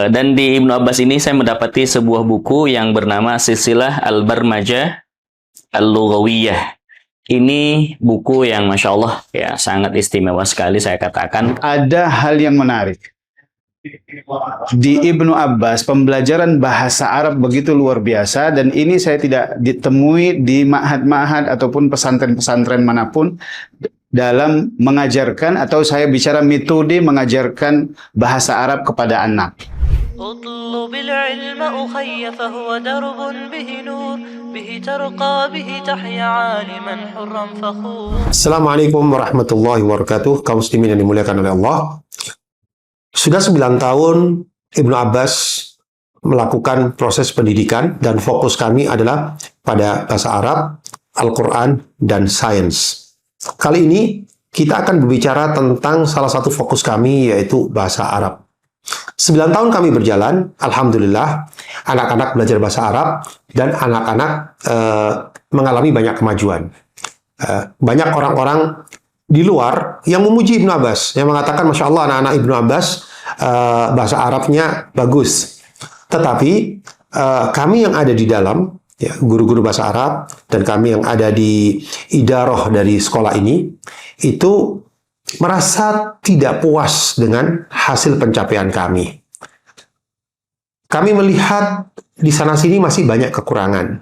Dan di Ibnu Abbas ini saya mendapati sebuah buku yang bernama Silsilah Al-Barmajah Al-Lughawiyah. Ini buku yang Masya Allah ya sangat istimewa sekali, saya katakan. Ada hal yang menarik. Di Ibnu Abbas, pembelajaran bahasa Arab begitu luar biasa, dan ini saya tidak ditemui di ma'had-ma'had ataupun pesantren-pesantren manapun dalam mengajarkan, atau saya bicara metode mengajarkan bahasa Arab kepada anak. اطلب العلم أخي فهو درب به نور به ترقى به تحيا عالما حرا فخور. Assalamualaikum warahmatullahi wabarakatuh. Kaum muslimin yang dimuliakan oleh Allah. Sudah 9 tahun Ibnu Abbas melakukan proses pendidikan, dan fokus kami adalah pada bahasa Arab, Al-Quran, dan sains. Kali ini kita akan berbicara tentang salah satu fokus kami, yaitu bahasa Arab. 9 tahun kami berjalan, alhamdulillah, anak-anak belajar bahasa Arab dan anak-anak mengalami banyak kemajuan. Banyak orang-orang di luar yang memuji Ibnu Abbas, yang mengatakan, Masya Allah, anak-anak Ibnu Abbas bahasa Arabnya bagus. Tetapi kami yang ada di dalam, ya, guru-guru bahasa Arab, dan kami yang ada di idaroh dari sekolah ini, itu merasa tidak puas dengan hasil pencapaian kami. Kami melihat di sana-sini masih banyak kekurangan.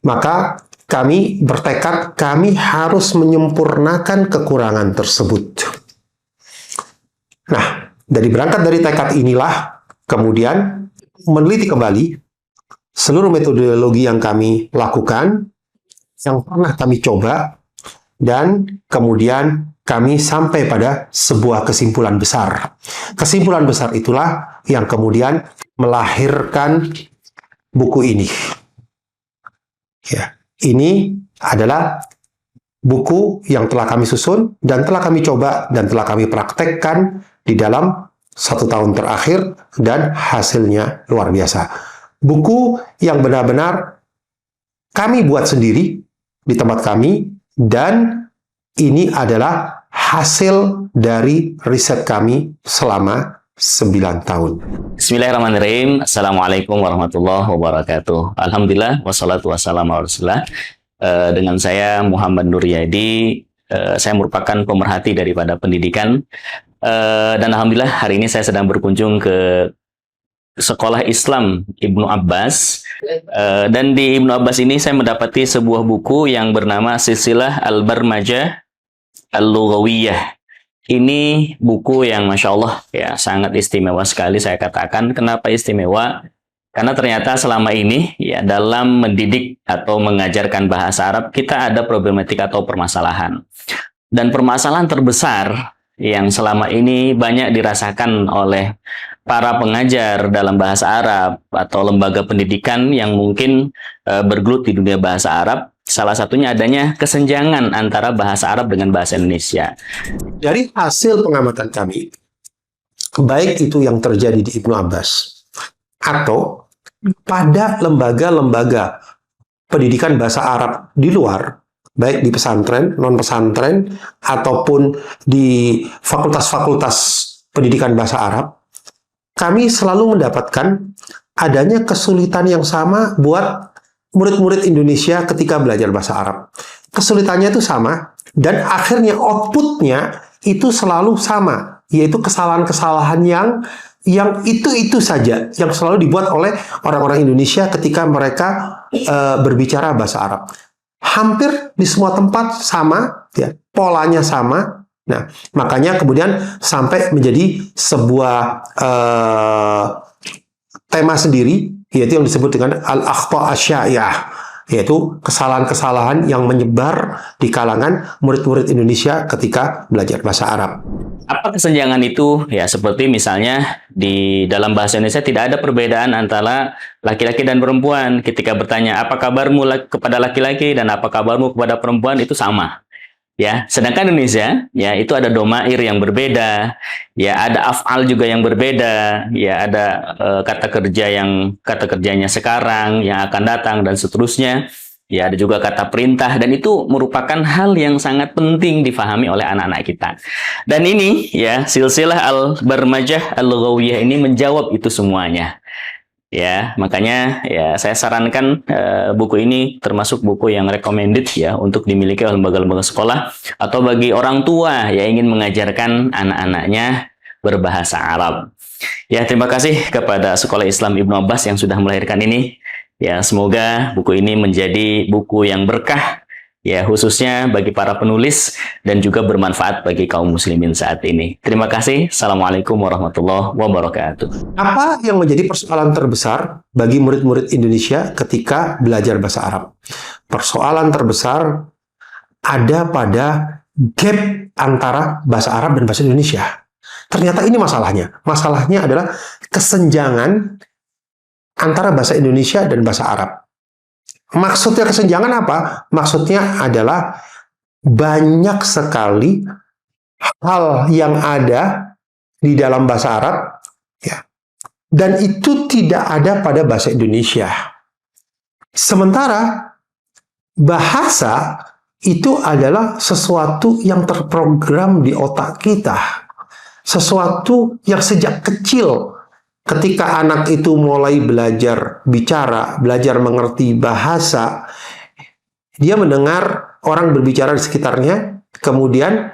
Maka kami bertekad, kami harus menyempurnakan kekurangan tersebut. Nah, berangkat dari tekad inilah, kemudian meneliti kembali seluruh metodologi yang kami lakukan, yang pernah kami coba, dan kemudian kami sampai pada sebuah kesimpulan besar. Kesimpulan besar itulah yang kemudian melahirkan buku ini. Ya, ini adalah buku yang telah kami susun dan telah kami coba dan telah kami praktekkan di dalam 1 tahun terakhir, dan hasilnya luar biasa. Buku yang benar-benar kami buat sendiri di tempat kami, dan ini adalah hasil dari riset kami selama 9 tahun. Bismillahirrahmanirrahim. Assalamualaikum warahmatullahi wabarakatuh. Alhamdulillah, wassalatu wassalamu ala rasulillah. Dengan saya Muhammad Nuryadi, saya merupakan pemerhati daripada pendidikan. Dan alhamdulillah hari ini saya sedang berkunjung ke Sekolah Islam Ibnu Abbas. Dan di Ibnu Abbas ini saya mendapati sebuah buku yang bernama Silsilah Al-Barmajah Al-Lughawiyah. Ini buku yang Masya Allah ya sangat istimewa sekali, saya katakan. Kenapa istimewa? Karena ternyata selama ini ya dalam mendidik atau mengajarkan bahasa Arab kita ada problematik atau permasalahan. Dan permasalahan terbesar yang selama ini banyak dirasakan oleh para pengajar dalam bahasa Arab atau lembaga pendidikan yang mungkin bergelut di dunia bahasa Arab, salah satunya adanya kesenjangan antara bahasa Arab dengan bahasa Indonesia. Dari hasil pengamatan kami, baik itu yang terjadi di Ibnu Abbas atau pada lembaga-lembaga pendidikan bahasa Arab di luar, baik di pesantren, non-pesantren, ataupun di fakultas-fakultas pendidikan bahasa Arab, kami selalu mendapatkan adanya kesulitan yang sama buat murid-murid Indonesia ketika belajar bahasa Arab. Kesulitannya itu sama, dan akhirnya outputnya itu selalu sama, yaitu kesalahan-kesalahan yang itu saja, yang selalu dibuat oleh orang-orang Indonesia ketika mereka berbicara bahasa Arab. Hampir di semua tempat sama, ya, polanya sama. Nah, makanya kemudian sampai menjadi sebuah tema sendiri, yaitu yang disebut dengan al-akhta' asy-syai'ah, yaitu kesalahan-kesalahan yang menyebar di kalangan murid-murid Indonesia ketika belajar bahasa Arab. Apa kesenjangan itu? Ya, seperti misalnya di dalam bahasa Indonesia tidak ada perbedaan antara laki-laki dan perempuan. Ketika bertanya, apa kabarmu kepada laki-laki dan apa kabarmu kepada perempuan, itu sama. Ya, sedangkan Indonesia, ya, itu ada domair yang berbeda, ya, ada af'al juga yang berbeda, ya, ada kata kerjanya sekarang, yang akan datang, dan seterusnya. ya ada juga kata perintah, dan itu merupakan hal yang sangat penting difahami oleh anak-anak kita. Dan ini ya, silsilah Al-Barmajah Al-Lughawiyah ini menjawab itu semuanya. Ya, makanya ya saya sarankan buku ini termasuk buku yang recommended ya untuk dimiliki oleh lembaga-lembaga sekolah atau bagi orang tua yang ingin mengajarkan anak-anaknya berbahasa Arab. Ya, terima kasih kepada Sekolah Islam Ibnu Abbas yang sudah melahirkan ini. Ya, semoga buku ini menjadi buku yang berkah ya, khususnya bagi para penulis dan juga bermanfaat bagi kaum muslimin saat ini. Terima kasih. Assalamualaikum warahmatullahi wabarakatuh. Apa yang menjadi persoalan terbesar bagi murid-murid Indonesia ketika belajar bahasa Arab? Persoalan terbesar ada pada gap antara bahasa Arab dan bahasa Indonesia. Ternyata ini masalahnya. Masalahnya adalah kesenjangan antara bahasa Indonesia dan bahasa Arab. Maksudnya kesenjangan apa? Maksudnya adalah banyak sekali hal yang ada di dalam bahasa Arab, ya, dan itu tidak ada pada bahasa Indonesia. Sementara bahasa itu adalah sesuatu yang terprogram di otak kita, sesuatu yang sejak kecil. Ketika anak itu mulai belajar bicara, belajar mengerti bahasa, dia mendengar orang berbicara di sekitarnya, kemudian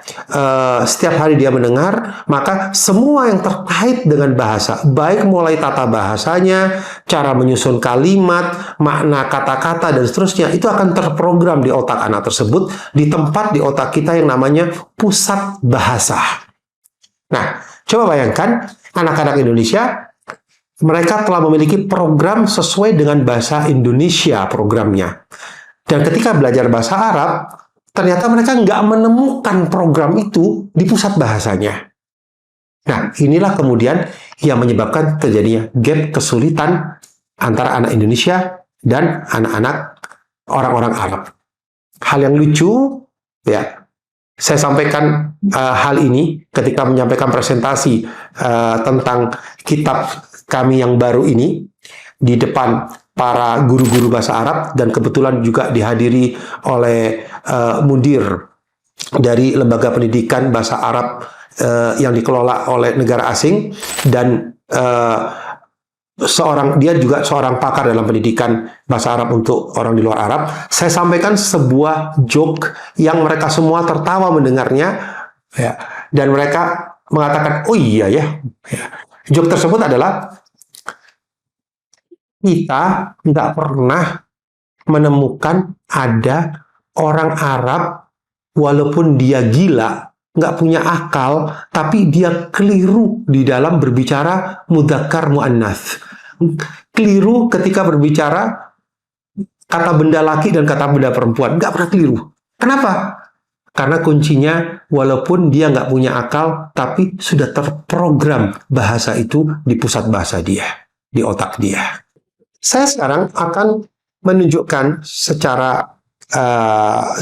setiap hari dia mendengar, maka semua yang terkait dengan bahasa, baik mulai tata bahasanya, cara menyusun kalimat, makna kata-kata, dan seterusnya, itu akan terprogram di otak anak tersebut, di tempat di otak kita yang namanya pusat bahasa. Nah, coba bayangkan anak-anak Indonesia, mereka telah memiliki program sesuai dengan bahasa Indonesia programnya. Dan ketika belajar bahasa Arab, ternyata mereka nggak menemukan program itu di pusat bahasanya. Nah, inilah kemudian yang menyebabkan terjadinya gap kesulitan antara anak Indonesia dan anak-anak orang-orang Arab. Hal yang lucu, ya, saya sampaikan hal ini ketika menyampaikan presentasi tentang kitab kami yang baru ini di depan para guru-guru bahasa Arab, dan kebetulan juga dihadiri oleh mudir dari lembaga pendidikan bahasa Arab yang dikelola oleh negara asing, dan dia juga seorang pakar dalam pendidikan bahasa Arab untuk orang di luar Arab. Saya sampaikan sebuah joke yang mereka semua tertawa mendengarnya, ya, dan mereka mengatakan, oh iya ya. Joke tersebut adalah, kita nggak pernah menemukan ada orang Arab, walaupun dia gila, nggak punya akal, tapi dia keliru di dalam berbicara mudzakkar muannats. Keliru ketika berbicara kata benda laki dan kata benda perempuan. Nggak pernah keliru. Kenapa? Karena kuncinya, walaupun dia nggak punya akal, tapi sudah terprogram bahasa itu di pusat bahasa dia, di otak dia. Saya sekarang akan menunjukkan secara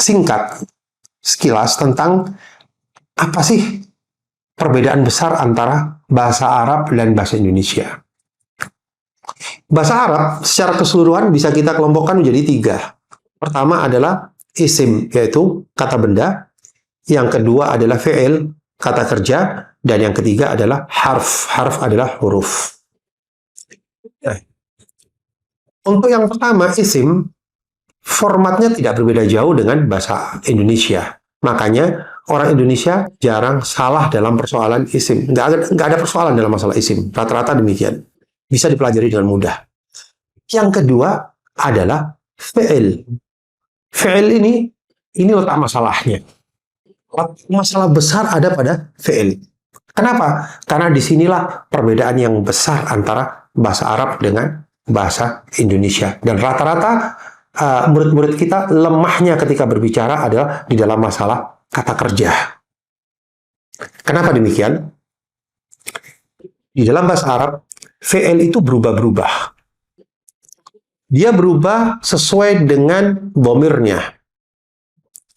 singkat, sekilas, tentang apa sih perbedaan besar antara bahasa Arab dan bahasa Indonesia. Bahasa Arab secara keseluruhan bisa kita kelompokkan menjadi 3. Pertama adalah isim, yaitu kata benda. Yang kedua adalah fi'il, kata kerja. Dan yang ketiga adalah harf. Harf adalah huruf. Untuk yang pertama, isim, formatnya tidak berbeda jauh dengan bahasa Indonesia. Makanya orang Indonesia jarang salah dalam persoalan isim. Nggak ada persoalan dalam masalah isim. Rata-rata demikian. Bisa dipelajari dengan mudah. Yang kedua adalah fi'il. Fi'il ini letak masalahnya. Masalah besar ada pada fi'il. Kenapa? Karena disinilah perbedaan yang besar antara bahasa Arab dengan bahasa Indonesia. Dan rata-rata murid-murid kita lemahnya ketika berbicara adalah di dalam masalah kata kerja. Kenapa demikian? Di dalam bahasa Arab, fi'il itu berubah-berubah. Dia berubah sesuai dengan dhamirnya.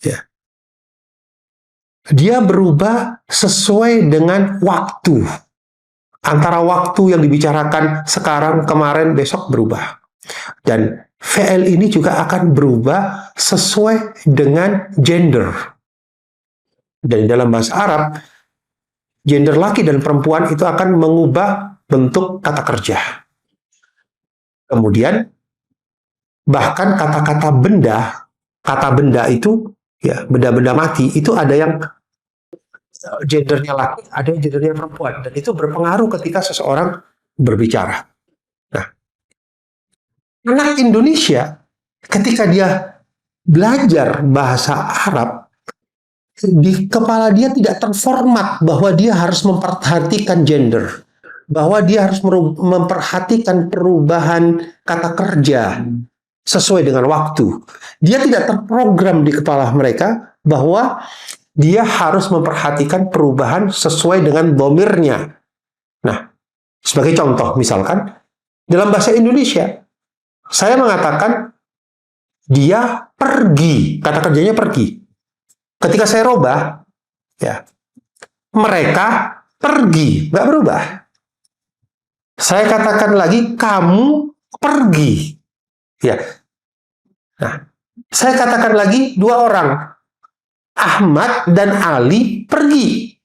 Ya. Dia berubah sesuai dengan waktu. Antara waktu yang dibicarakan sekarang, kemarin, besok berubah. Dan fi'il ini juga akan berubah sesuai dengan gender. Dan dalam bahasa Arab, gender laki dan perempuan itu akan mengubah bentuk kata kerja. Kemudian, bahkan kata-kata kata benda itu, ya benda-benda mati, itu ada yang gendernya laki, ada yang gendernya perempuan. Dan itu berpengaruh ketika seseorang berbicara. Nah, anak Indonesia ketika dia belajar bahasa Arab, di kepala dia tidak terformat bahwa dia harus memperhatikan gender, bahwa dia harus memperhatikan perubahan kata kerja sesuai dengan waktu. Dia tidak terprogram di kepala mereka bahwa dia harus memperhatikan perubahan sesuai dengan domirnya. Nah, sebagai contoh misalkan, dalam bahasa Indonesia, saya mengatakan dia pergi, kata kerjanya pergi. Ketika saya robah, ya, mereka pergi, nggak berubah. Saya katakan lagi, kamu pergi. Ya. Nah, saya katakan lagi, dua orang, Ahmad dan Ali pergi.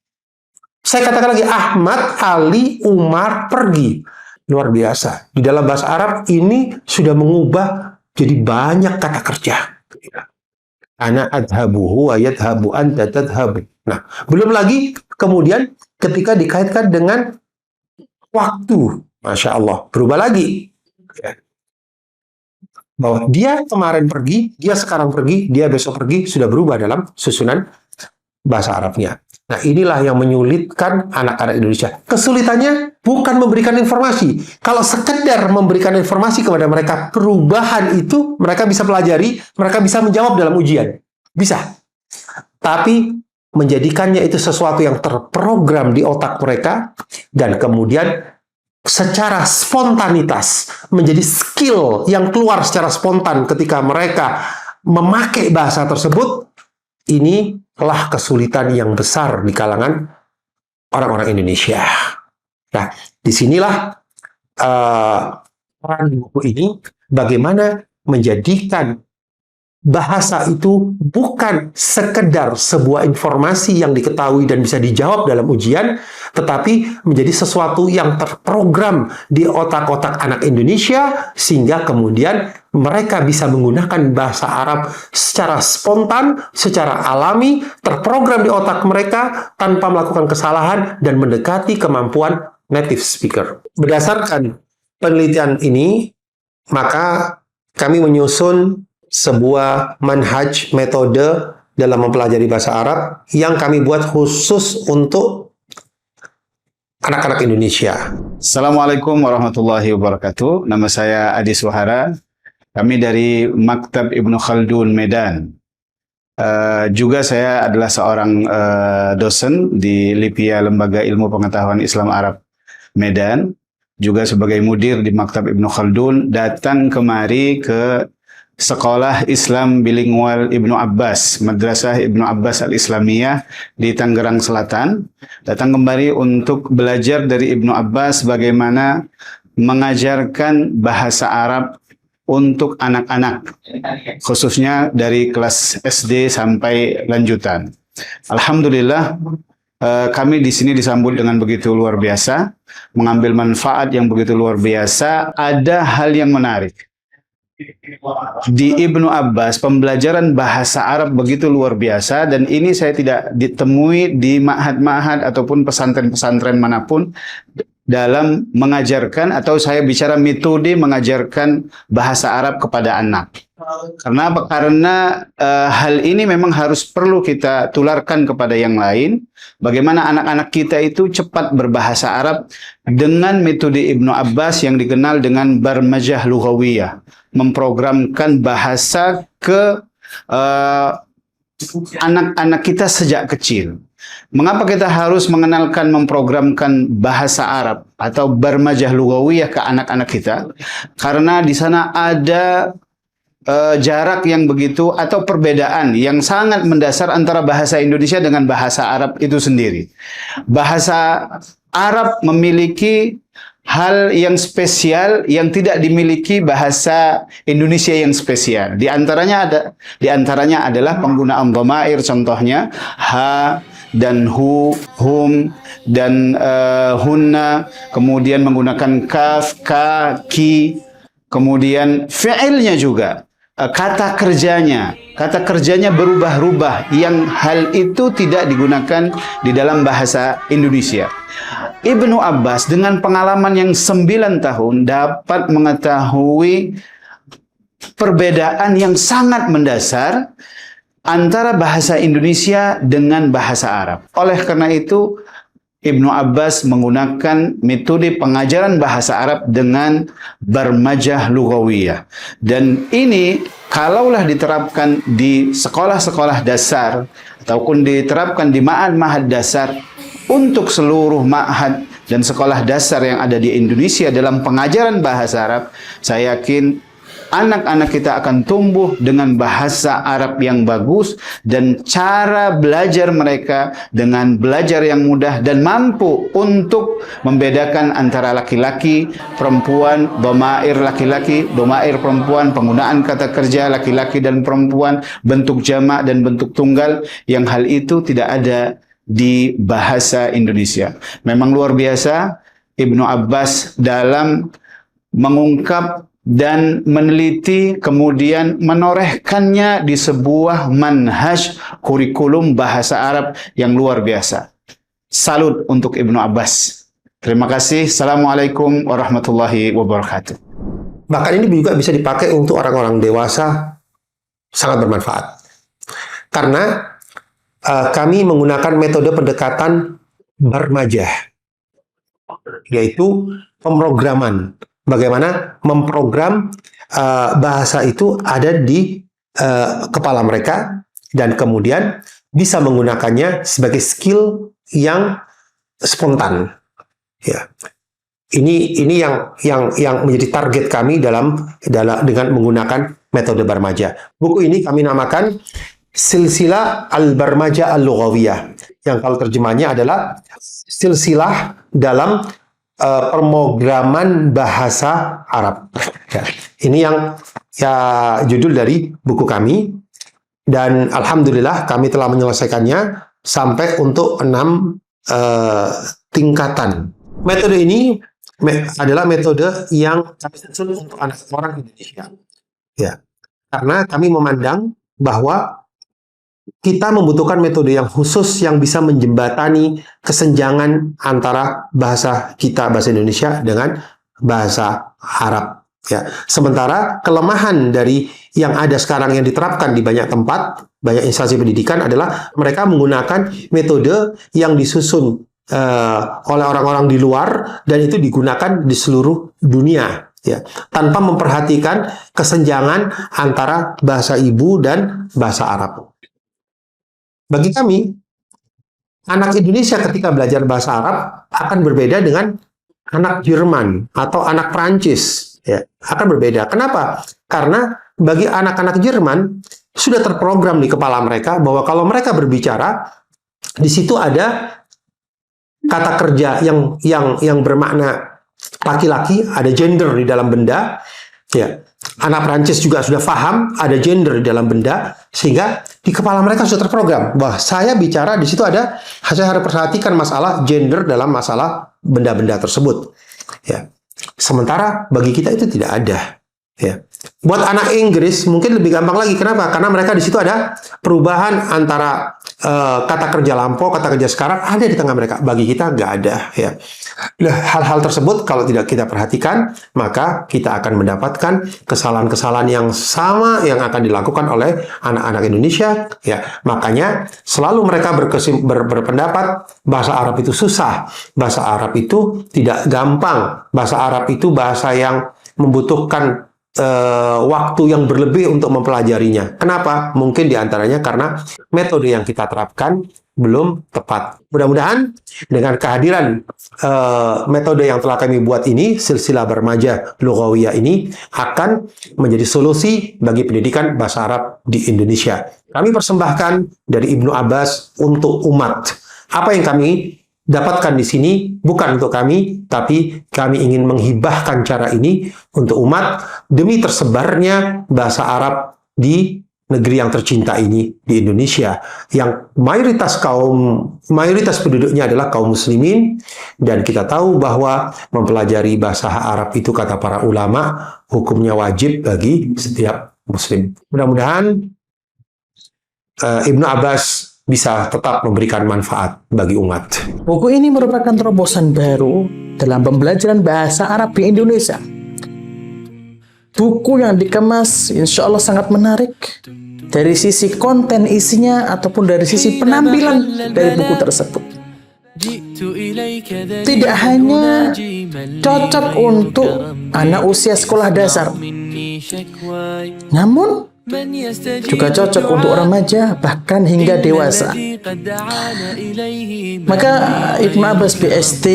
Saya katakan lagi, Ahmad, Ali, Umar pergi. Luar biasa. Di dalam bahasa Arab ini sudah mengubah jadi banyak kata kerja. Ana adhabuhu wa yadhabu anta tadhabu. Nah, belum lagi kemudian ketika dikaitkan dengan waktu. Masya Allah, berubah lagi. Ya. Bahwa dia kemarin pergi, dia sekarang pergi, dia besok pergi, sudah berubah dalam susunan bahasa Arabnya. Nah, inilah yang menyulitkan anak-anak Indonesia. Kesulitannya bukan memberikan informasi. Kalau sekedar memberikan informasi kepada mereka, perubahan itu mereka bisa pelajari, mereka bisa menjawab dalam ujian. Bisa. Tapi menjadikannya itu sesuatu yang terprogram di otak mereka, dan kemudian secara spontanitas menjadi skill yang keluar secara spontan ketika mereka memakai bahasa tersebut. Inilah kesulitan yang besar di kalangan orang-orang Indonesia. Nah, disinilah peran buku ini bagaimana menjadikan bahasa itu bukan sekedar sebuah informasi yang diketahui dan bisa dijawab dalam ujian, tetapi menjadi sesuatu yang terprogram di otak-otak anak Indonesia, sehingga kemudian mereka bisa menggunakan bahasa Arab secara spontan, secara alami, terprogram di otak mereka tanpa melakukan kesalahan dan mendekati kemampuan native speaker. Berdasarkan penelitian ini, maka kami menyusun sebuah manhaj metode dalam mempelajari bahasa Arab yang kami buat khusus untuk anak-anak Indonesia. Assalamualaikum warahmatullahi wabarakatuh. Nama saya Adi Suhara. Kami dari Maktab Ibnu Khaldun Medan. Juga saya adalah seorang dosen di LIPIA, Lembaga Ilmu Pengetahuan Islam Arab Medan. Juga sebagai mudir di Maktab Ibnu Khaldun, datang kemari ke Sekolah Islam Bilingual Ibnu Abbas, Madrasah Ibnu Abbas Al-Islamiyah di Tangerang Selatan. Datang kembali untuk belajar dari Ibnu Abbas bagaimana mengajarkan bahasa Arab untuk anak-anak, khususnya dari kelas SD sampai lanjutan. Alhamdulillah, kami di sini disambut dengan begitu luar biasa, mengambil manfaat yang begitu luar biasa. Ada hal yang menarik. Di Ibnu Abbas, pembelajaran bahasa Arab begitu luar biasa, dan ini saya tidak ditemui di ma'had-ma'had ataupun pesantren-pesantren manapun dalam mengajarkan, atau saya bicara metode mengajarkan bahasa Arab kepada anak. Karena hal ini memang harus perlu kita tularkan kepada yang lain. Bagaimana anak-anak kita itu cepat berbahasa Arab dengan metode Ibnu Abbas yang dikenal dengan barmajah lughawiyah, memprogramkan bahasa ke anak-anak kita sejak kecil. Mengapa kita harus mengenalkan memprogramkan bahasa Arab atau barmajah lughawiyah ke anak-anak kita? Karena di sana ada jarak yang begitu atau perbedaan yang sangat mendasar antara bahasa Indonesia dengan bahasa Arab itu sendiri. Bahasa Arab memiliki hal yang spesial yang tidak dimiliki bahasa Indonesia yang spesial. Di antaranya adalah penggunaan dhamair, contohnya ha dan hu, hum dan hunna, kemudian menggunakan kaf, ka, ki, kemudian fi'ilnya juga. Kata kerjanya berubah-ubah yang hal itu tidak digunakan di dalam bahasa Indonesia. Ibnu Abbas dengan pengalaman yang 9 tahun dapat mengetahui perbedaan yang sangat mendasar antara bahasa Indonesia dengan bahasa Arab. Oleh karena itu, Ibnu Abbas menggunakan metode pengajaran bahasa Arab dengan barmajah lughawiyah. Dan ini kalaulah diterapkan di sekolah-sekolah dasar ataupun diterapkan di ma'had-ma'had dasar untuk seluruh ma'had dan sekolah dasar yang ada di Indonesia dalam pengajaran bahasa Arab, saya yakin anak-anak kita akan tumbuh dengan bahasa Arab yang bagus dan cara belajar mereka dengan belajar yang mudah dan mampu untuk membedakan antara laki-laki, perempuan, dhamair laki-laki, dhamair perempuan, penggunaan kata kerja laki-laki dan perempuan, bentuk jamak dan bentuk tunggal, yang hal itu tidak ada di bahasa Indonesia. Memang luar biasa Ibnu Abbas dalam mengungkap dan meneliti, kemudian menorehkannya di sebuah manhaj kurikulum bahasa Arab yang luar biasa. Salut untuk Ibnu Abbas. Terima kasih. Assalamualaikum warahmatullahi wabarakatuh. Bahkan ini juga bisa dipakai untuk orang-orang dewasa, sangat bermanfaat. Karena kami menggunakan metode pendekatan barmajah, yaitu pemrograman. Bagaimana memprogram bahasa itu ada di kepala mereka dan kemudian bisa menggunakannya sebagai skill yang spontan. Ya, ini yang menjadi target kami dengan menggunakan metode barmajah. Buku ini kami namakan Silsilah Al-Barmajah Al-Lughawiyah, yang kalau terjemahnya adalah silsilah dalam pemrograman bahasa Arab. Ya, ini yang judul dari buku kami, dan alhamdulillah kami telah menyelesaikannya sampai untuk 6 tingkatan. Metode ini adalah metode yang kami susun untuk anak orang Indonesia. Ya, karena kami memandang bahwa kita membutuhkan metode yang khusus yang bisa menjembatani kesenjangan antara bahasa kita, bahasa Indonesia, dengan bahasa Arab. Ya. Sementara kelemahan dari yang ada sekarang yang diterapkan di banyak tempat, banyak instansi pendidikan adalah mereka menggunakan metode yang disusun oleh orang-orang di luar dan itu digunakan di seluruh dunia. Ya, tanpa memperhatikan kesenjangan antara bahasa ibu dan bahasa Arab. Bagi kami, anak Indonesia ketika belajar bahasa Arab akan berbeda dengan anak Jerman atau anak Prancis. Ya, akan berbeda. Kenapa? Karena bagi anak-anak Jerman sudah terprogram di kepala mereka bahwa kalau mereka berbicara, di situ ada kata kerja yang bermakna laki-laki, ada gender di dalam benda. Ya. Anak Prancis juga sudah paham ada gender di dalam benda, sehingga di kepala mereka sudah terprogram bahwa saya bicara di situ ada, saya harus perhatikan masalah gender dalam masalah benda-benda tersebut. Ya. Sementara bagi kita itu tidak ada. Ya. Buat anak Inggris mungkin lebih gampang lagi. Kenapa? Karena mereka di situ ada perubahan antara kata kerja lampau, kata kerja sekarang ada di tengah mereka. Bagi kita nggak ada. Ya. Hal-hal tersebut kalau tidak kita perhatikan, maka kita akan mendapatkan kesalahan-kesalahan yang sama yang akan dilakukan oleh anak-anak Indonesia. Ya. Makanya selalu mereka berpendapat bahasa Arab itu susah, bahasa Arab itu tidak gampang, bahasa Arab itu bahasa yang membutuhkan waktu yang berlebih untuk mempelajarinya. Kenapa? Mungkin diantaranya karena metode yang kita terapkan belum tepat. Mudah-mudahan dengan kehadiran metode yang telah kami buat ini, silsilah barmajah lughawiyah ini akan menjadi solusi bagi pendidikan bahasa Arab di Indonesia. Kami persembahkan dari Ibnu Abbas untuk umat. Apa yang kami dapatkan di sini bukan untuk kami, tapi kami ingin menghibahkan cara ini untuk umat demi tersebarnya bahasa Arab di negeri yang tercinta ini, di Indonesia, yang mayoritas penduduknya adalah kaum muslimin, dan kita tahu bahwa mempelajari bahasa Arab itu, kata para ulama, hukumnya wajib bagi setiap muslim. Mudah-mudahan Ibnu Abbas bisa tetap memberikan manfaat bagi umat. Buku ini merupakan terobosan baru dalam pembelajaran bahasa Arab di Indonesia. Buku yang dikemas insya Allah sangat menarik dari sisi konten isinya ataupun dari sisi penampilan dari buku tersebut. Tidak hanya cocok untuk anak usia sekolah dasar, namun juga cocok untuk remaja bahkan hingga dewasa. Maka Ibnu Abbas BSD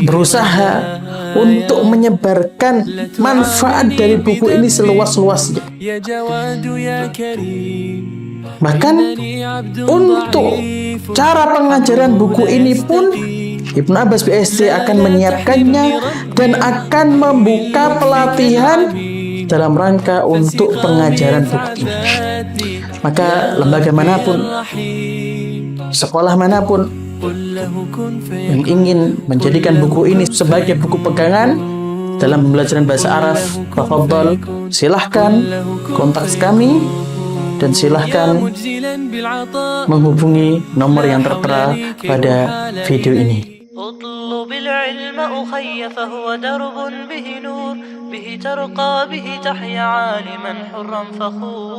berusaha untuk menyebarkan manfaat dari buku ini seluas-luasnya. Bahkan untuk cara pengajaran buku ini pun Ibnu Abbas BSD akan menyiapkannya dan akan membuka pelatihan dalam rangka untuk pengajaran buku ini. Maka lembaga manapun, sekolah manapun yang ingin menjadikan buku ini sebagai buku pegangan dalam pembelajaran bahasa Arab, tafadhol, silahkan kontak kami dan silahkan menghubungi nomor yang tertera pada video ini. اطلب العلم أخي فهو درب به نور به ترقى به تحيا عالما حرا فخور